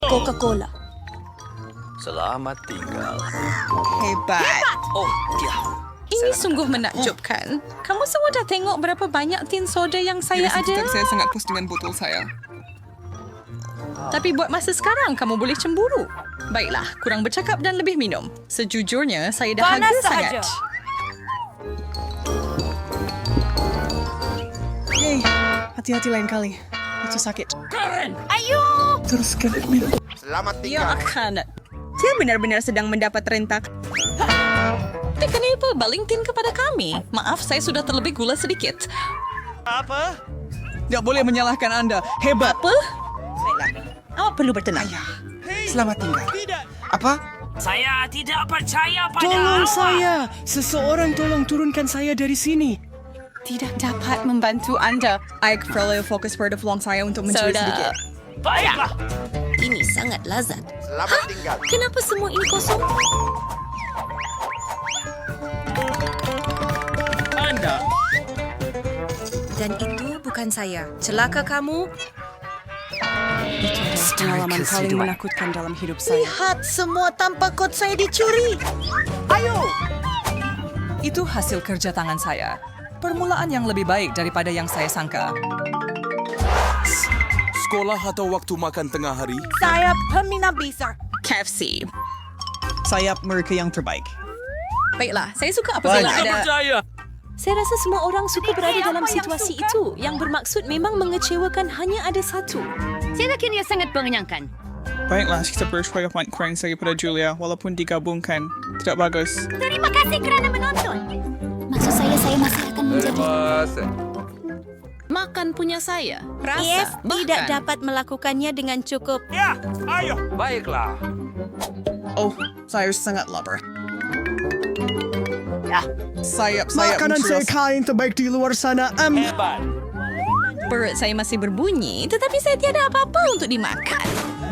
Coca-Cola. Selamat tinggal. Hebat. Oh, dia. Ini sungguh menakjubkan. Kamu semua dah tengok berapa banyak tin soda yang saya ada? Saya sangat puas dengan botol saya. Tapi buat masa sekarang, kamu boleh cemburu. Baiklah, kurang bercakap dan lebih minum. Sejujurnya, saya dahaga sangat. Hei, hati-hati lain kali. Itu sakit. Teruskan. Selamat Ya tinggal. akan. Saya benar-benar sedang mendapat rentak. Tapi kenapa baling tin kepada kami? Maaf, saya sudah terlebih gula sedikit. Tidak boleh menyalahkan Anda. Hebat. Apa? Baiklah. Awak perlu bertenang. Selamat tinggal. Apa? Saya tidak percaya pada Tolong awak. saya! Seseorang tolong turunkan saya dari sini. Tidak dapat membantu Anda. Ike perlu fokus pada peluang saya untuk mencuri Soda. sedikit. Baiklah. Ini sangat lazat. Selamat tinggal. Kenapa semua ini kosong? Anda. Dan itu bukan saya. Celaka kamu. Pengalaman paling menakutkan dalam hidup saya. Lihat, semua tanpa kod saya dicuri. Itu hasil kerja tangan saya. Permulaan yang lebih baik daripada yang saya sangka. Sekolah atau waktu makan tengah hari? Saya peminat besar. KFC. Sayap mereka yang terbaik. Baiklah, saya suka apabila Tidak ada... percaya. Saya rasa semua orang suka berada dalam situasi itu. Yang bermaksud memang mengecewakan hanya ada satu. Saya yakin ia sangat mengenyangkan. Baiklah, kita bersuara kurang saya pada Julia. Walaupun digabungkan, tidak bagus. Terima kasih kerana menonton. Maksud saya masih akan menjadi... Makan punya saya. Rasa. Yes, tidak bahkan. dapat melakukannya dengan cukup. Ya, ayo. Baiklah. Oh, saya sangat lapar. Sayap Makanan saya mencerdas. kain terbaik di luar sana. Hebat. Perut saya masih berbunyi, tetapi saya tiada apa-apa untuk dimakan.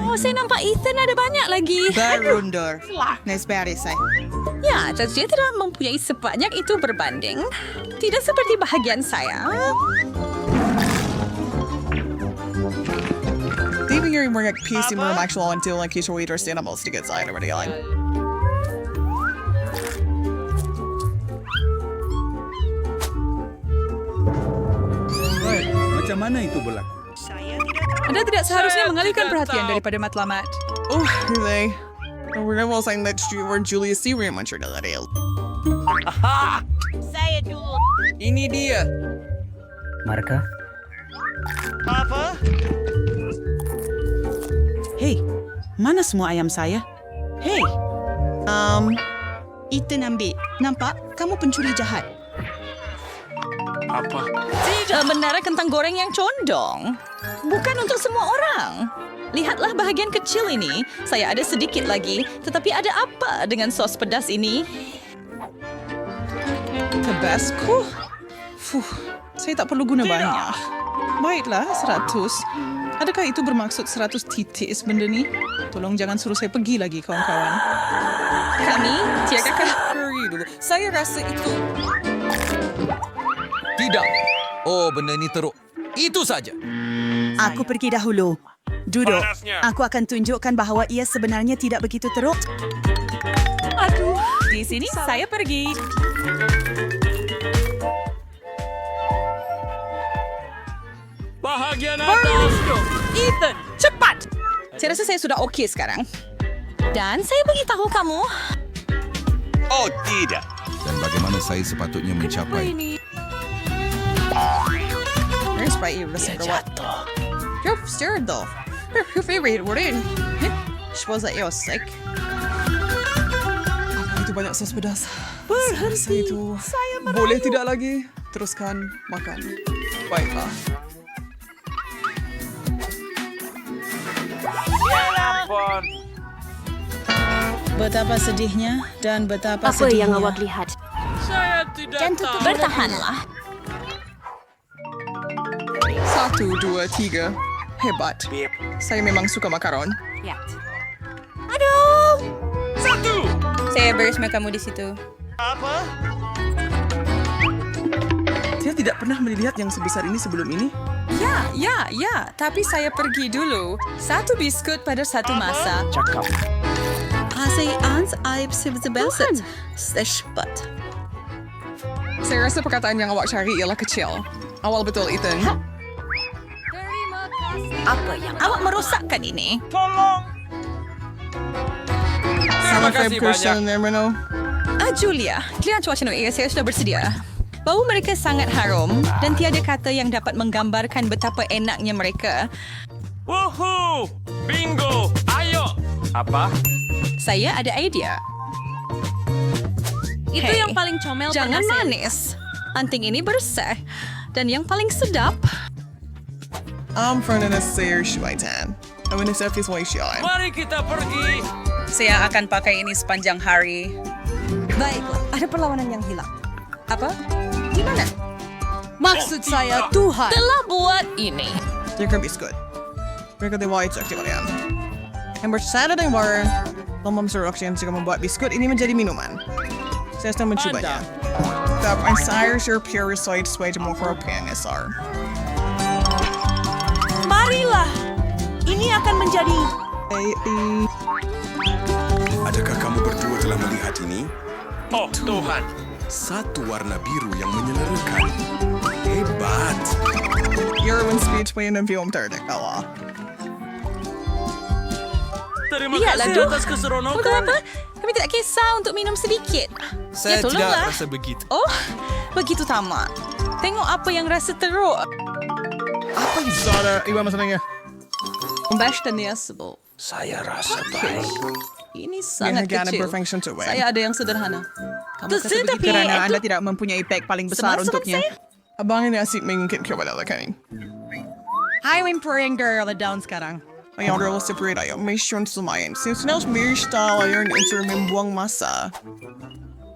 Oh, saya nampak Ethan ada banyak lagi. Berundor. Nesbari saya. Ya, tetapi dia tidak mempunyai sebanyak itu berbanding. Tidak seperti bahagian saya. Leaving your mga piece in room actual until like kiss waiter stand up sedikit saya daripada yang lain. Macam mana itu berlaku? Anda tidak seharusnya Saya mengalihkan tidak perhatian tahu. daripada matlamat. Oh, really? We're not saying that you were Julius C. Raymond sure that is. Aha. Saya dulu. Ini dia. Marka? Apa? Hei, mana semua ayam saya? Hei, Ethan ambil. Nampak? Kamu pencuri jahat. Apa? Tidak benar kentang goreng yang condong. Bukan untuk semua orang. Lihatlah bahagian kecil ini. Saya ada sedikit lagi. Tetapi ada apa dengan sos pedas ini? Tabasco? Fuh, saya tak perlu guna banyak. Baiklah, 100. Adakah itu bermaksud 100 titis benda ni? Tolong jangan suruh saya pergi lagi, kawan-kawan. Kami tiadakan... Curry dulu. Saya rasa itu... Tidak. Oh, benda ini teruk. Itu saja. Aku pergi dahulu. Duduk. Panasnya. Aku akan tunjukkan bahawa ia sebenarnya tidak begitu teruk. Aduh, di sini saya pergi. Bahagian atas. Ethan, cepat! Saya rasa saya sudah okey sekarang. Dan saya beritahu kamu... Oh, tidak. Dan bagaimana saya sepatutnya mencapai? Where's right here? Listen for what? You're scared though. Your favorite word in. Was that you're sick? Itu banyak sos pedas. Berhenti. Itu boleh tidak lagi. Teruskan makan. Baiklah. Ya ampun. Betapa sedihnya dan betapa Apa sedihnya. yang awak lihat? Saya tidak tahu. Bertahanlah. 1, 2, 3. Hebat. Saya memang suka makaron. Ya. Satu. Saya bersama kamu di situ. Apa? Saya tidak pernah melihat yang sebesar ini sebelum ini. Ya. Tapi saya pergi dulu. 1 biskut pada 1 masa. Cakap. Saya ans aib sebelset. Seshpat. Saya rasa perkataan yang awak cari ialah kecil. Awal betul, Ethan. Awak merosakkan ini. Tolong. Terima kasih banyak. Julia, giliran cuaca Noe, saya sudah bersedia. Bau mereka sangat harum dan tiada kata yang dapat menggambarkan betapa enaknya mereka. Woohoo! Bingo! Ayo! Apa? Saya ada idea. Itu yang paling comel Jangan pernah saya manis. Anting ini bersih. Dan yang paling sedap, I'm friendin' a sayer shuaitan. I want to set this way shuai. Mari kita pergi. Saya akan pakai ini sepanjang hari. baiklah. Ada perlawanan yang hilang. Apa? Di mana? Maksud saya Tuhan. Telah buat ini. Mereka biskut. Mereka diwai cek di kalian. Yang bersyarat yang baru, Lomba Instruction jika membuat biskut ini menjadi minuman. Saya sedang mencobanya. Tapi saya sure pure side sesuai dengan yang besar. Marilah. Ini akan menjadi... Adakah kamu berdua telah melihat ini? Oh, Tuhan. Satu warna biru yang menyilaukan. Hebat. Irwin speech way in film terdekat. Terima Lihatlah, kasih Duh. atas Untuk keseronokan. apa? Kami tidak kisah untuk minum sedikit. Saya tolonglah. tidak rasa begitu. Oh, begitu tamat. Tengok apa yang rasa teruk. Zara, iba masalahnya. Unbeständighetsbo. Saya rasa baik. Ini sangat kecil. perfection to way. Saya ada yang sederhana. Kamu kasih Tetapi begitu. Karena Anda tidak mempunyai pack paling besar Semangat untuknya. saya. Abang ini asyik mengungkit kepada kaning. Hi, Whimpering Girl. Down sekarang. Ayang adalah separate ayam. Mission sumayan. Since mir style ayam untuk membuang masa.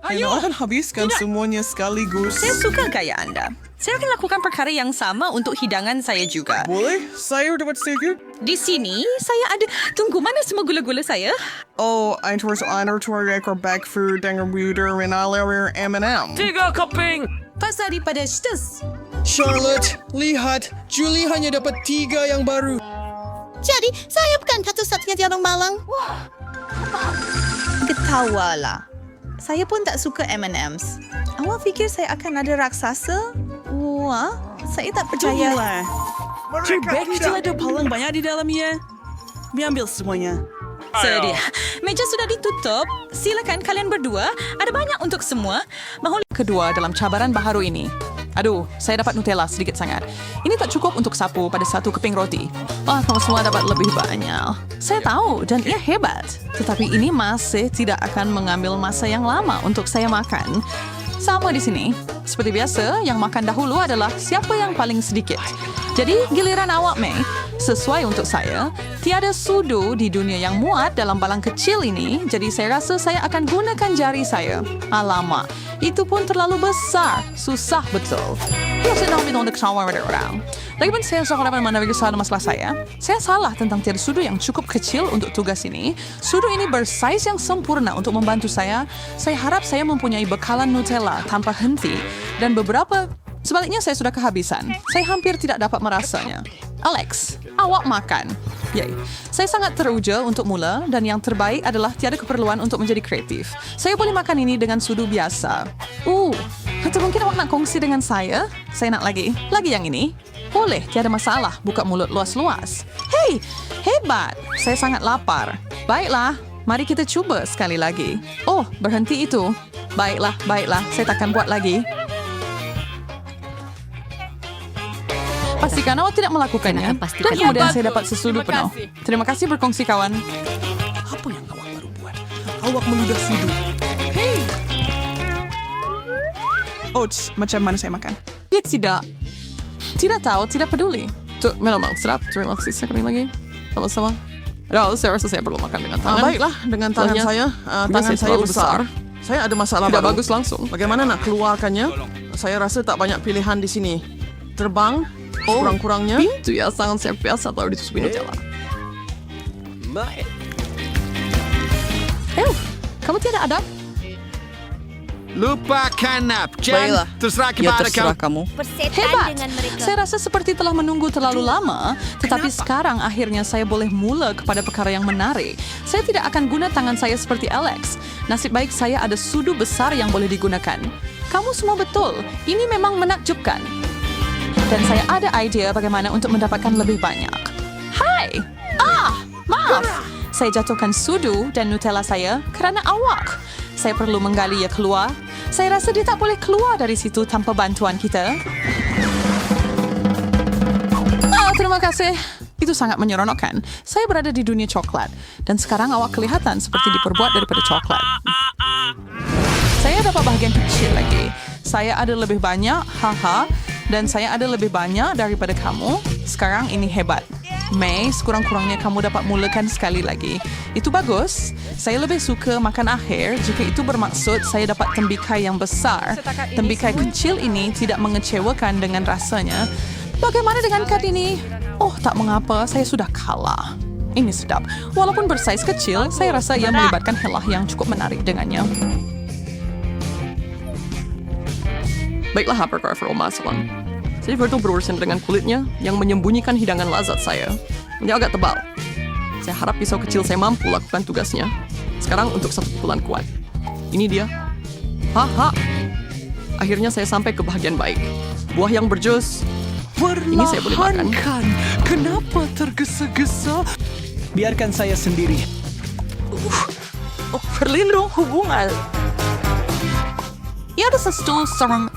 Ayo akan habiskan semuanya sekaligus. Saya suka gaya Anda. Saya akan lakukan perkara yang sama untuk hidangan saya juga. Boleh? Saya dapat sedikit? Di sini, saya ada... Tunggu, mana semua gula-gula saya? Oh, ein terus honor to rekor back food dengan reader and alawer M&M. 3 keping. Pasal daripada stes. Charlotte, lihat. Julie hanya dapat 3 yang baru. Jadi, saya bukan satu-satunya di orang malang. Ketawalah. Saya pun tak suka M&M's. Awak fikir saya akan ada raksasa? Wah, saya tak percaya. Cubek kecil ada paling banyak di dalamnya. Ambil semuanya. Sedia. Meja sudah ditutup. Silakan kalian berdua. Ada banyak untuk semua. Mahu kedua dalam cabaran baharu ini. Aduh, saya dapat Nutella sedikit sangat. Ini tak cukup untuk sapu pada 1 keping roti. Wah, kamu semua dapat lebih banyak. Saya tahu dan ia hebat. Tetapi ini masih tidak akan mengambil masa yang lama untuk saya makan. Sama di sini. Seperti biasa, yang makan dahulu adalah siapa yang paling sedikit. Jadi, giliran awak, May. Sesuai untuk saya, tiada sudu di dunia yang muat dalam balang kecil ini, jadi saya rasa saya akan gunakan jari saya. Alamak, itu pun terlalu besar. Susah betul. Ya, saya tahu untuk sama pada orang. Lagipun saya seorang dapat menavigasi masalah saya. Saya salah tentang tiada sudu yang cukup kecil untuk tugas ini. Sudu ini bersaiz yang sempurna untuk membantu saya. Saya harap saya mempunyai bekalan Nutella tanpa henti. Dan beberapa... Sebaliknya saya sudah kehabisan. Saya hampir tidak dapat merasanya. Alex, awak makan. Yay. Saya sangat teruja untuk mula dan yang terbaik adalah tiada keperluan untuk menjadi kreatif. Saya boleh makan ini dengan sudu biasa. Atau mungkin awak nak kongsi dengan saya? Saya nak lagi. Lagi yang ini? Boleh, tiada masalah. Buka mulut luas-luas. Hei, hebat. Saya sangat lapar. Baiklah, mari kita cuba sekali lagi. Oh, berhenti itu. Baiklah. Saya takkan buat lagi. Pastikan awak tidak melakukannya. Dan kemudian saya dapat sesudu penuh. Terima kasih berkongsi, kawan. Apa yang awak baru buat? Awak meludah sudu. Oats, macam mana saya makan? Dia tidak tahu, tidak peduli. Memang sedap. Terima kasih sekali lagi. Sama-sama. Saya rasa saya perlu makan dengan tangan. Baiklah, dengan tangan saya. Tangan saya besar. Saya ada masalah Tidak baru. bagus langsung. Bagaimana nak keluarkannya? Saya rasa tak banyak pilihan di sini. Terbang, kurang-kurangnya. Pintu ya sangat siap biasa taruh di susu Nutella. Baik. Kamu tiada adab? Lupakan nap. Baiklah. Terserah Ya terserah kamu. Persetan Hebat! dengan mereka. Saya rasa seperti telah menunggu terlalu lama, tetapi sekarang akhirnya saya boleh mula kepada perkara yang menarik. Saya tidak akan guna tangan saya seperti Alex. Nasib baik saya ada sudu besar yang boleh digunakan. Kamu semua betul. Ini memang menakjubkan. Dan saya ada idea bagaimana untuk mendapatkan lebih banyak. Hai! Maaf! Saya jatuhkan sudu dan Nutella saya kerana awak. Saya perlu menggali ia keluar. Saya rasa dia tak boleh keluar dari situ tanpa bantuan kita. Terima kasih. Itu sangat menyeronokkan. Saya berada di dunia coklat. Dan sekarang awak kelihatan seperti diperbuat daripada coklat. Saya dapat bahagian kecil lagi. Saya ada lebih banyak, haha. Dan saya ada lebih banyak daripada kamu. Sekarang ini hebat. May, sekurang-kurangnya kamu dapat mulakan sekali lagi. Itu bagus. Saya lebih suka makan akhir jika itu bermaksud saya dapat tembikai yang besar. Tembikai kecil ini tidak mengecewakan dengan rasanya. Bagaimana dengan kad ini? Oh, tak mengapa, saya sudah kalah. Ini sedap. Walaupun bersaiz kecil, saya rasa ia melibatkan helah yang cukup menarik dengannya. Baiklah, Hypergrapher Masalan. Saya betul berurusan dengan kulitnya yang menyembunyikan hidangan lazat saya. Dia agak tebal. Saya harap pisau kecil saya mampu lakukan tugasnya. Sekarang untuk satu pukulan kuat. Ini dia. Haha. Akhirnya saya sampai ke bahagian baik. Buah yang berjus. Ini saya boleh makan. Kenapa tergesa-gesa? Biarkan saya sendiri. Berlindung hubungan. Ia ada sesuatu serang.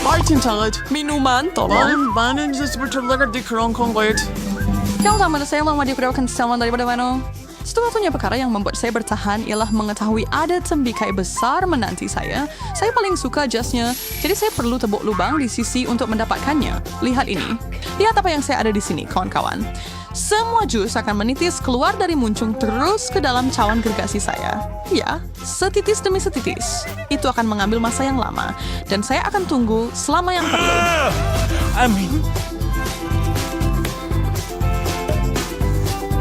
Martin Talent, minuman, tolong. Banan seperti terlihat di kerongkong kulit. Yang sama saya lama dikudakan selama daripada mana. Satu-satunya perkara yang membuat saya bertahan ialah mengetahui ada tembikai besar menanti saya. Saya paling suka jasnya, jadi saya perlu tebuk lubang di sisi untuk mendapatkannya. Lihat ini. Lihat apa yang saya ada di sini, kawan-kawan. Semua jus akan menitis keluar dari muncung terus ke dalam cawan gergasi saya. Ya, setitis demi setitis. Itu akan mengambil masa yang lama, dan saya akan tunggu selama yang perlu. Amin.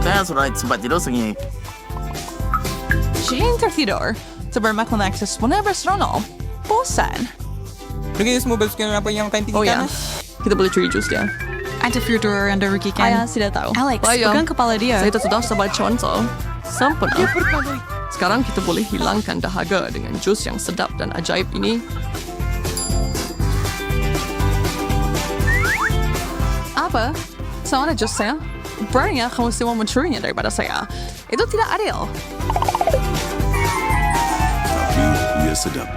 Saya sudah sempat tidur segini. Jane tertidur. Terbermakna akses whenever seronok. Bosan. Begini semua basuhkan apa yang kain tinggi Oh ya, kita boleh curi jus dia. Ada Fyodor yang dirugikan. Ayah tidak tahu. Alex, Bayang. pegang kepala dia. Saya sudah sebagai contoh. Sempurna. Sekarang kita boleh hilangkan dahaga dengan jus yang sedap dan ajaib ini. Apa? Sama ada jus saya? Beraninya kamu semua mencurinya daripada saya. Itu tidak adil. Tapi ia sedap.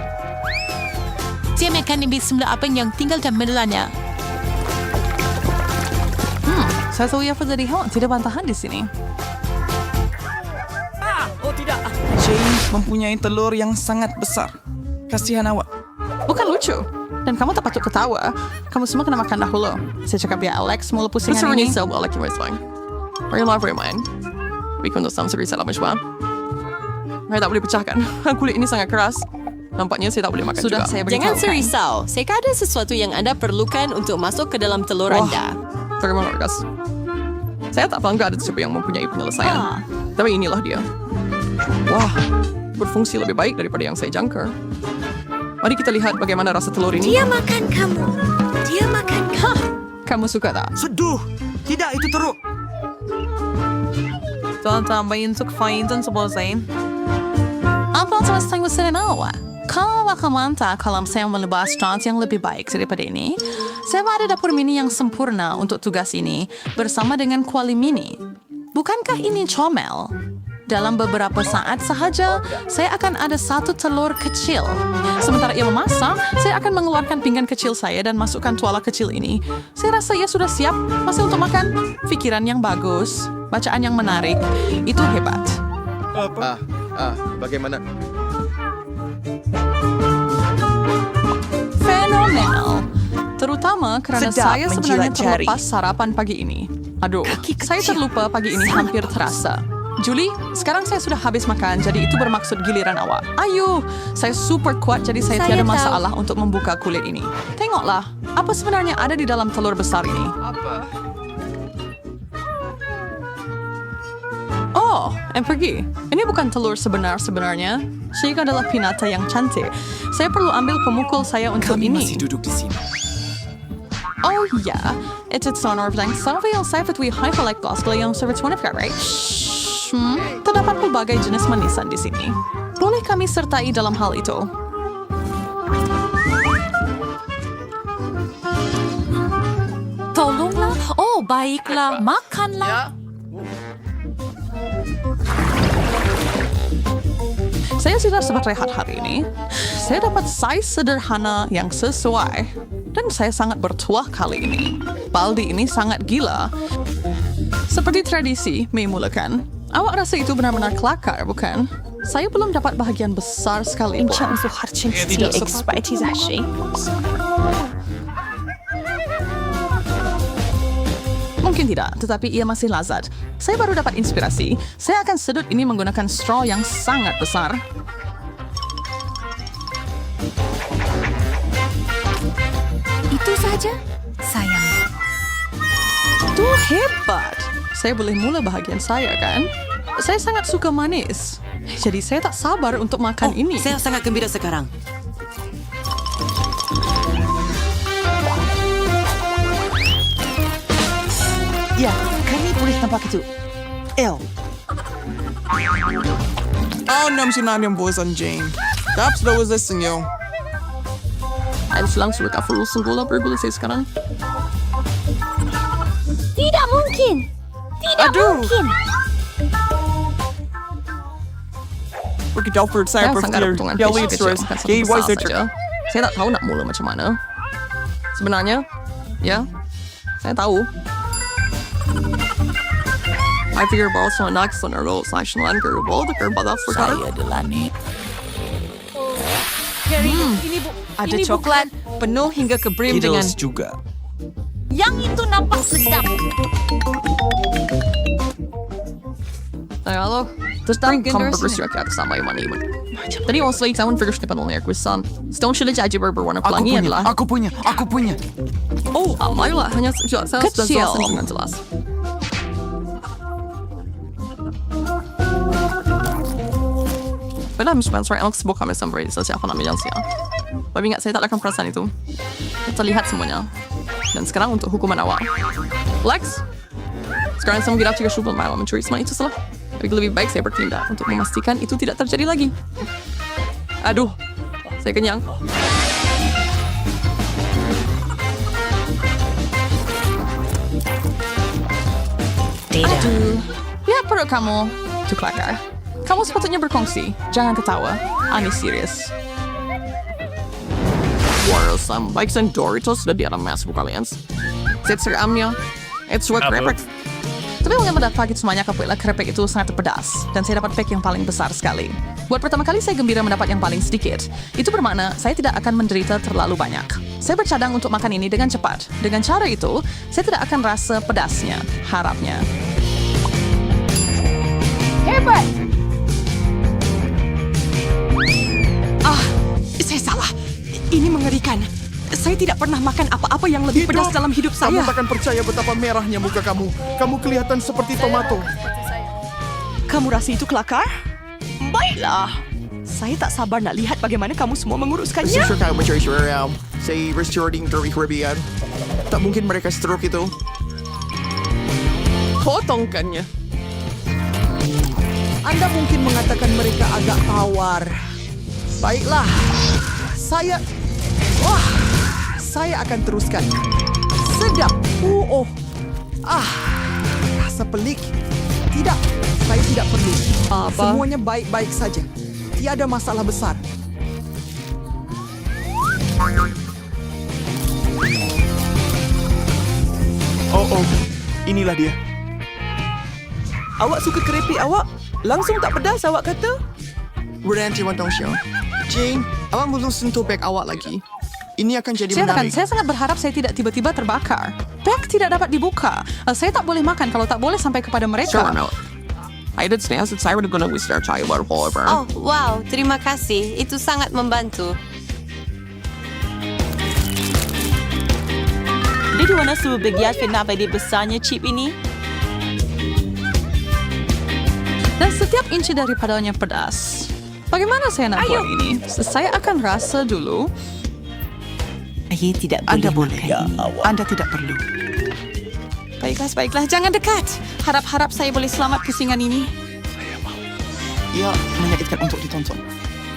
Dia makan lebih semula apa yang tinggal dan menelannya. Saya tahu ia terjadi hal tidak bantahan di sini. Jane mempunyai telur yang sangat besar. Kasihan awak. Bukan lucu. Dan kamu tak patut ketawa. Kamu semua kena makan dahulu. Saya cakap ya Alex, mula pusingan ini. Saya lagi Westlang. Marilah bermain. Weekend untuk sama salah mencoba. Saya tak boleh pecahkan. Kulit ini sangat keras. Nampaknya saya tak boleh makan juga. Saya Jangan serisau. Saya ada sesuatu yang anda perlukan untuk masuk ke dalam telur anda. Terima kasih. Saya tak bangga ada siapa yang mempunyai penyelesaian. Tapi inilah dia. Wah, berfungsi lebih baik daripada yang saya jangka. Mari kita lihat bagaimana rasa telur ini. Dia makan kamu. Dia makan kamu. Kamu suka tak? Seduh. Tidak, itu teruk. Jangan tambahin untuk faintan seboleh. Apa selesai mesin awak? Kalau akan mantap kalau saya melebas strat yang lebih baik daripada ini, saya ada dapur mini yang sempurna untuk tugas ini bersama dengan kuali mini. Bukankah ini comel? Dalam beberapa saat sahaja, saya akan ada satu telur kecil. Sementara ia memasak, saya akan mengeluarkan pinggan kecil saya dan masukkan tuala kecil ini. Saya rasa ia sudah siap, masih untuk makan. Pikiran yang bagus, bacaan yang menarik, itu hebat. Bagaimana? Fenomenal. Terutama kerana Sedap saya sebenarnya menjilat jari. terlepas sarapan pagi ini. Aduh, saya terlupa pagi ini hampir terasa. Julie, sekarang saya sudah habis makan, jadi itu bermaksud giliran awak. Ayo, saya super kuat, jadi saya tiada tahu. masalah untuk membuka kulit ini. Tengoklah, apa sebenarnya ada di dalam telur besar ini. Oh, Oh, pergi. Ini bukan telur sebenarnya. Chica adalah pinata yang cantik. Saya perlu ambil pemukul saya untuk Kami ini. masih duduk di sini. Oh ja, het is zo'n overdenk. Zoveel cijfers wie gelijk kostelijk yang service one of right? Terdapat pelbagai jenis manisan di sini. Boleh kami sertai dalam hal itu? Tolonglah. Oh, baiklah. Makanlah. Saya sudah sempat rehat hari ini. Saya dapat size sederhana yang sesuai. Dan saya sangat bertuah kali ini. Baldi ini sangat gila. Seperti tradisi, memulakan. Awak rasa itu benar-benar kelakar, bukan? Saya belum dapat bahagian besar sekali. So hartje expertise Ashi. Mungkin tidak, tetapi ia masih lazat. Saya baru dapat inspirasi. Saya akan sedut ini menggunakan straw yang sangat besar. Itu saja? Sayang. Itu hebat. Saya boleh mula bahagian saya, kan? Saya sangat suka manis. Jadi saya tak sabar untuk makan ini. Saya sangat gembira sekarang. Ya, kami boleh nampak itu. El. Anam sinanam bosan Jane. Taps daw is inyo. Eins lang sudah verlossen gula bergula saya sekarang. Tidak mungkin. Tidak mungkin. Pergi Delford saya sangat berpikir. untungan Ya fish lihat kecil, terus. bukan satu Gay besar wise saja. Saya tak tahu nak mula macam mana. Sebenarnya, ya, saya tahu. I figure bahwa semua nak sonero saya selain kerbau dekat batas perkara. Saya Delani. Ada coklat penuh hingga ke brim dengan... Kiddles juga. Yang itu nampak sedap. Halo, terus dan kamu bersuara ke atas sama yang mana ini. Tadi osli tahun first depan oleh aku san. Stone sudah jadi berwarna pelangi adalah. Aku punya. Oh, ayolah hanya saya sudah Kecil. jelasin dengan jelas. Padahal Spencer elok sebuah kami sampai siapa namanya sih. Tapi ingat saya tak akan perasaan itu. Terlihat semuanya. Dan sekarang untuk hukuman awal. Lex, sekarang saya mengira 3 malam mencuri semua itu salah. Tapi lebih baik saya bertindak untuk memastikan itu tidak terjadi lagi. Aduh, saya kenyang. Aduh, lihat perut kamu. Itu kelakar. Kamu sepatutnya berkongsi. Jangan ketawa. Ani serius. Warasam, baik dan Doritos sudah di alam mas kalian. Set seramnya. It's what krepek. Tapi mungkin pada pagi semuanya kapulah krepek itu sangat pedas. Dan saya dapat pack yang paling besar sekali. Buat pertama kali saya gembira mendapat yang paling sedikit. Itu bermakna saya tidak akan menderita terlalu banyak. Saya bercadang untuk makan ini dengan cepat. Dengan cara itu, saya tidak akan rasa pedasnya. Harapnya. Hebat. Saya salah. Ini mengerikan. Saya tidak pernah makan apa-apa yang lebih pedas dalam hidup Kamu saya. takkan percaya betapa merahnya muka kamu. Kamu kelihatan seperti tomato. Kamu rasa itu kelakar? Baiklah. Saya tak sabar nak lihat bagaimana kamu semua menguruskannya. Susah kamu mencari suara. Saya restoring dari Caribbean. Tak mungkin mereka stroke itu. Potongkannya. Anda mungkin mengatakan mereka agak tawar. Baiklah. Saya akan teruskan. Sedap. Rasa pelik. Tidak, saya tidak perlu. Semuanya baik-baik saja. Tiada masalah besar. Inilah dia. Awak suka keripik awak? Langsung tak pedas awak kata? Berhenti Wantongxiao. Jane, awak belum sentuh beg awak lagi. Ini akan jadi menarik. Saya sangat berharap saya tidak tiba-tiba terbakar. Bag tidak dapat dibuka. Saya tak boleh makan kalau tak boleh sampai kepada mereka. Oh, wow. Terima kasih. Itu sangat membantu. Di mana sebagian kenapa dia besarnya chip ini? Dan setiap inci daripadanya pedas. Bagaimana saya nak buat ini? Saya akan rasa dulu. Saya tidak Anda boleh boleh. makan. Anda tidak perlu. Baiklah. Jangan dekat. Harap-harap saya boleh selamat pusingan ini. Ia menyakitkan untuk ditonton.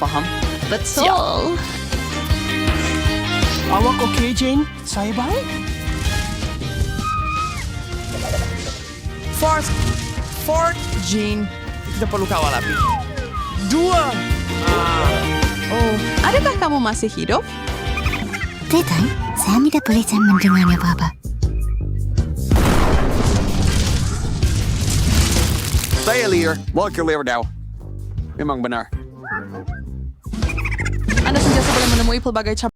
Faham? Betul. Awak okey, Jane? Saya baik? Fort, Jane. Kita perlu kawal api. 2. Oh, adakah kamu masih hidup? Tetai, saya tidak boleh mendengarnya, Baba. Saya liar. Walk your liver now. Memang benar. Anda sentiasa boleh menemui pelbagai cabang